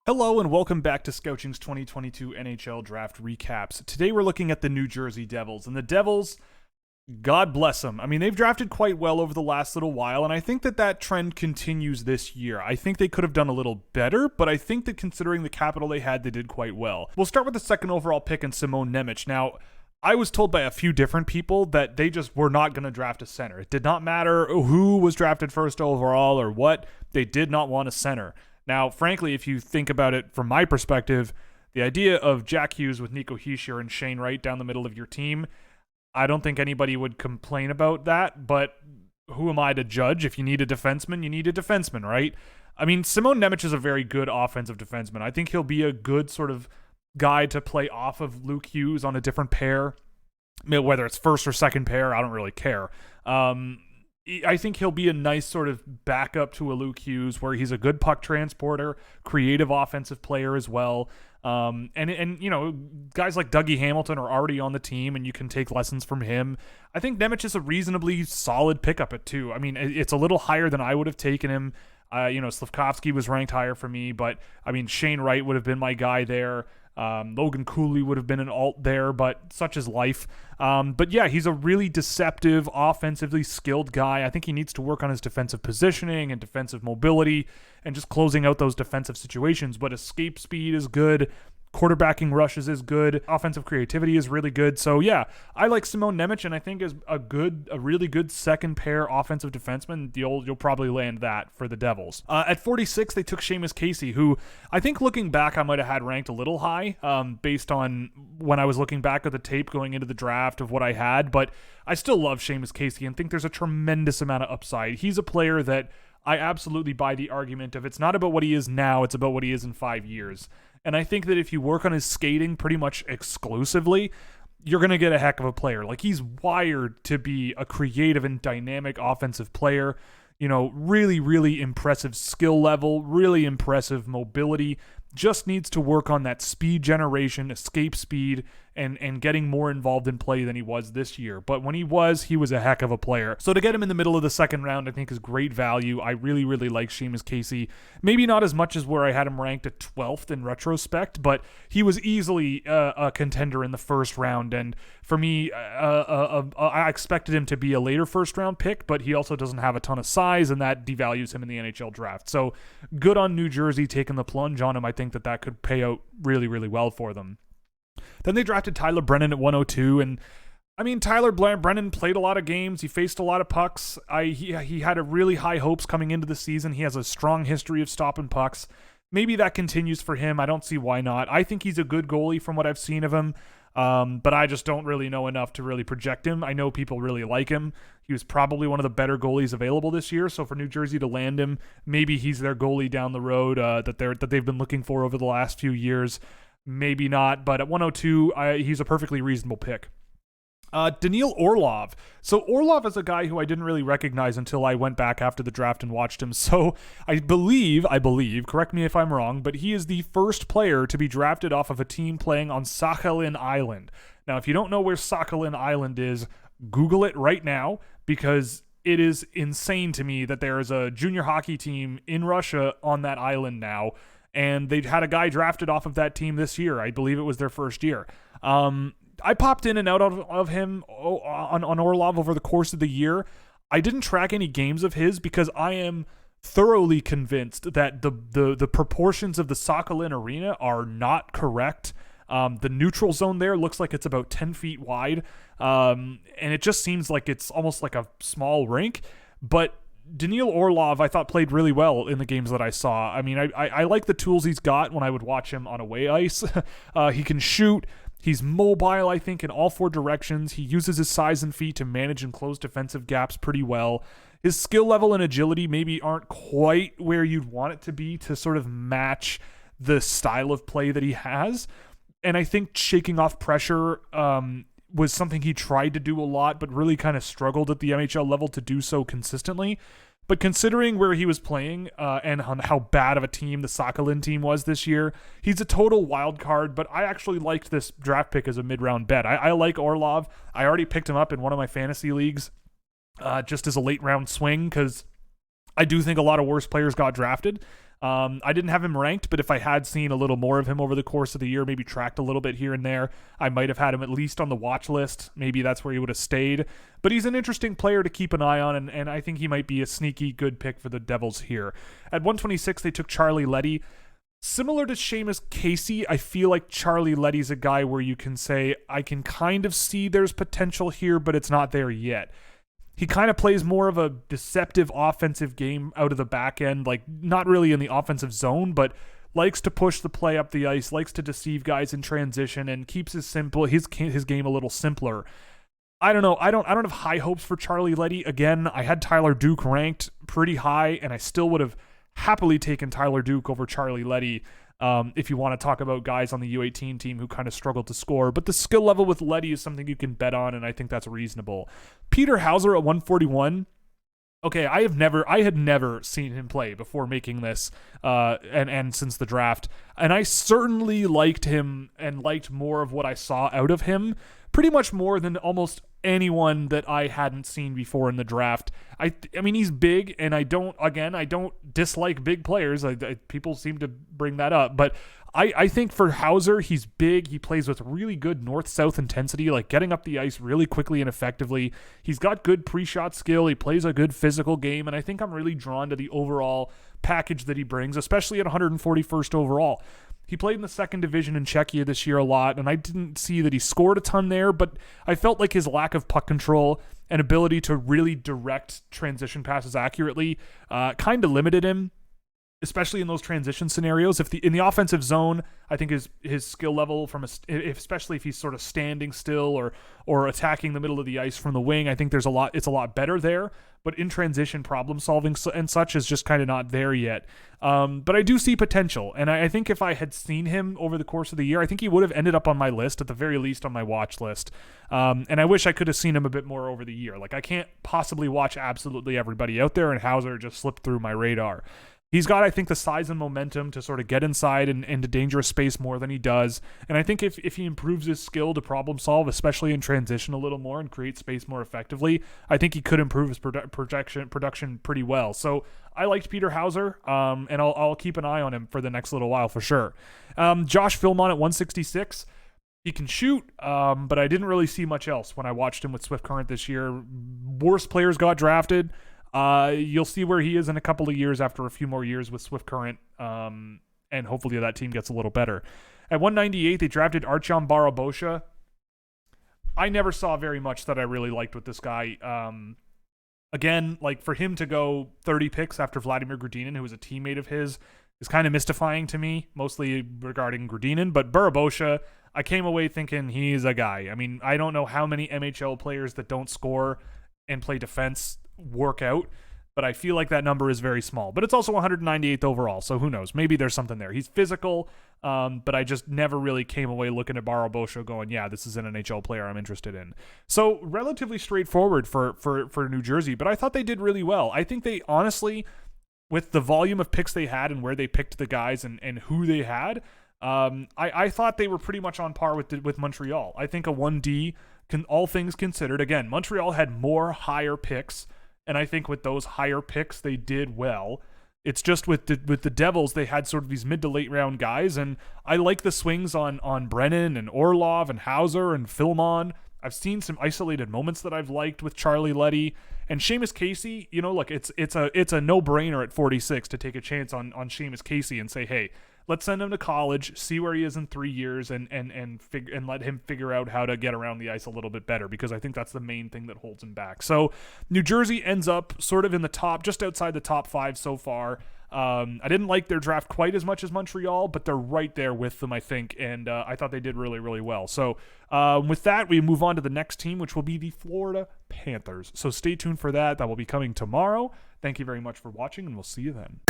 Hello and welcome back to Scouching's 2022 NHL Draft Recaps. Today we're looking at the New Jersey Devils. And the Devils, God bless them. I mean, they've drafted quite well over the last little while, and I think that trend continues this year. I think they could have done a little better, but I think that considering the capital they had, they did quite well. We'll start with the second overall pick in Simon Nemec. Now, I was told by a few different people that they just were not going to draft a center. It did not matter who was drafted first overall or what. They did not want a center. Now, frankly, if you think about it from my perspective, the idea of Jack Hughes with Nico Hischier and Shane Wright down the middle of your team, I don't think anybody would complain about that, but who am I to judge? If you need a defenseman, you need a defenseman, right? I mean, Simon Nemec is a very good offensive defenseman. I think he'll be a good sort of guy to play off of Luke Hughes on a different pair, whether it's first or second pair, I don't really care. I think he'll be a nice sort of backup to a Luke Hughes where he's a good puck transporter, creative offensive player as well. And you know, guys like Dougie Hamilton are already on the team and you can take lessons from him. I think Nemec is a reasonably solid pickup at 2. I mean, it's a little higher than I would have taken him. Slafkovsky was ranked higher for me, but I mean, Shane Wright would have been my guy there. Logan Cooley would have been an alt there, but such is life. But yeah, he's a really deceptive, offensively skilled guy. I think he needs to work on his defensive positioning and defensive mobility and just closing out those defensive situations. But escape speed is good. Quarterbacking rushes is good. Offensive creativity is really good. So yeah, I like Simon Nemec, and I think is a really good second pair offensive defenseman. You'll probably land that for the Devils. At 46, they took Sheamus Casey, who I think looking back I might have had ranked a little high based on when I was looking back at the tape going into the draft of what I had. But I still love Sheamus Casey and think there's a tremendous amount of upside. He's a player that I absolutely buy the argument of it's not about what he is now, it's about what he is in 5 years. And I think that if you work on his skating pretty much exclusively, you're going to get a heck of a player. Like, he's wired to be a creative and dynamic offensive player. You know, really, really impressive skill level, really impressive mobility. Just needs to work on that speed generation, escape speed, and getting more involved in play than he was this year. But when he was a heck of a player. So to get him in the middle of the second round, I think is great value. I really, really like Sheamus Casey. Maybe not as much as where I had him ranked at 12th in retrospect, but he was easily a contender in the first round. And for me, I expected him to be a later first round pick, but he also doesn't have a ton of size, and that devalues him in the NHL draft. So good on New Jersey taking the plunge on him. I think that could pay out really, really well for them. Then they drafted Tyler Brennan at 102, and I mean, Brennan played a lot of games. He faced a lot of pucks. He had a really high hopes coming into the season. He has a strong history of stopping pucks. Maybe that continues for him. I don't see why not. I think he's a good goalie from what I've seen of him, but I just don't really know enough to really project him. I know people really like him. He was probably one of the better goalies available this year, so for New Jersey to land him, maybe he's their goalie down the road that they've been looking for over the last few years. Maybe not, but at 102, he's a perfectly reasonable pick. Daniil Orlov. So Orlov is a guy who I didn't really recognize until I went back after the draft and watched him. So I believe, correct me if I'm wrong, but he is the first player to be drafted off of a team playing on Sakhalin Island. Now, if you don't know where Sakhalin Island is, Google it right now, because it is insane to me that there is a junior hockey team in Russia on that island now. And they'd had a guy drafted off of that team this year. I believe it was their first year. I popped in and out of him on Orlov over the course of the year. I didn't track any games of his because I am thoroughly convinced that the proportions of the Sakhalin Arena are not correct. The neutral zone there looks like it's about 10 feet wide. And it just seems like it's almost like a small rink. But Daniil Orlov, I thought, played really well in the games that I saw. I mean, I like the tools he's got when I would watch him on away ice. He can shoot. He's mobile, I think, in all 4 directions. He uses his size and feet to manage and close defensive gaps pretty well. His skill level and agility maybe aren't quite where you'd want it to be to sort of match the style of play that he has. And I think shaking off pressure was something he tried to do a lot, but really kind of struggled at the NHL level to do so consistently. But considering where he was playing and how bad of a team the Sakhalin team was this year, he's a total wild card, but I actually liked this draft pick as a mid-round bet. I like Orlov. I already picked him up in one of my fantasy leagues just as a late-round swing because I do think a lot of worse players got drafted. I didn't have him ranked, but if I had seen a little more of him over the course of the year, maybe tracked a little bit here and there, I might have had him at least on the watch list. Maybe that's where he would have stayed. But he's an interesting player to keep an eye on, and I think he might be a sneaky good pick for the Devils here. At 126, they took Charlie Letty. Similar to Sheamus Casey, I feel like Charlie Letty's a guy where you can say, I can kind of see there's potential here, but it's not there yet. He kind of plays more of a deceptive offensive game out of the back end, like not really in the offensive zone, but likes to push the play up the ice, likes to deceive guys in transition, and keeps his game a little simpler. I don't know. I don't have high hopes for Charlie Letty. Again, I had Tyler Duke ranked pretty high, and I still would have happily taken Tyler Duke over Charlie Letty. If you want to talk about guys on the U18 team who kind of struggled to score. But the skill level with Letty is something you can bet on, and I think that's reasonable. Peter Hauser at 141. Okay, I had never seen him play before making this, and since the draft. And I certainly liked him and liked more of what I saw out of him, pretty much more than almost anyone that I hadn't seen before in the draft. I mean, he's big, and I don't dislike big players. People seem to bring that up, but I think for Hauser, he's big. He plays with really good north-south intensity, like getting up the ice really quickly and effectively. He's got good pre-shot skill. He plays a good physical game, and I think I'm really drawn to the overall package that he brings, especially at 141st overall. He played in the second division in Czechia this year a lot, and I didn't see that he scored a ton there, but I felt like his lack of puck control and ability to really direct transition passes accurately kind of limited him, especially in those transition scenarios. In the offensive zone, I think his skill level especially if he's sort of standing still or attacking the middle of the ice from the wing, I think it's a lot better there. But in transition, problem solving and such is just kind of not there yet. But I do see potential, and I think if I had seen him over the course of the year, I think he would have ended up on my list, at the very least on my watch list. And I wish I could have seen him a bit more over the year. Like, I can't possibly watch absolutely everybody out there, and Hauser just slipped through my radar. He's got, I think, the size and momentum to sort of get inside and into dangerous space more than he does. And I think if he improves his skill to problem solve, especially in transition a little more and create space more effectively, I think he could improve his production pretty well. So I liked Peter Hauser, and I'll keep an eye on him for the next little while for sure. Josh Philmont at 166. He can shoot, but I didn't really see much else when I watched him with Swift Current this year. Worse players got drafted. You'll see where he is in a couple of years after a few more years with Swift Current, and hopefully that team gets a little better. At 198, they drafted Artyom Barabosha. I never saw very much that I really liked with this guy. Again, like, for him to go 30 picks after Vladimir Gradinin, who was a teammate of his, is kind of mystifying to me, mostly regarding Gradinin. But Barabosha, I came away thinking he's a guy. I mean, I don't know how many MHL players that don't score and play defense work out, but I feel like that number is very small. But it's also 198th overall, so who knows? Maybe there's something there. He's physical, but I just never really came away looking at Barabosha going, yeah, this is an NHL player I'm interested in. So relatively straightforward for New Jersey, but I thought they did really well. I think they honestly, with the volume of picks they had and where they picked the guys and who they had, I thought they were pretty much on par with Montreal. I think a 1D, all things considered, again, Montreal had more higher picks, and I think with those higher picks, they did well. It's just with the Devils, they had sort of these mid to late round guys, and I like the swings on Brennan and Orlov and Hauser and Philmont. I've seen some isolated moments that I've liked with Charlie Letty and Sheamus Casey. You know, look, it's a no brainer at 46 to take a chance on Sheamus Casey and say, hey, let's send him to college, see where he is in 3 years, and let him figure out how to get around the ice a little bit better, because I think that's the main thing that holds him back. So New Jersey ends up sort of in the top, just outside the top 5 so far. I didn't like their draft quite as much as Montreal, but they're right there with them, I think, and I thought they did really, really well. So with that, we move on to the next team, which will be the Florida Panthers. So stay tuned for that. That will be coming tomorrow. Thank you very much for watching, and we'll see you then.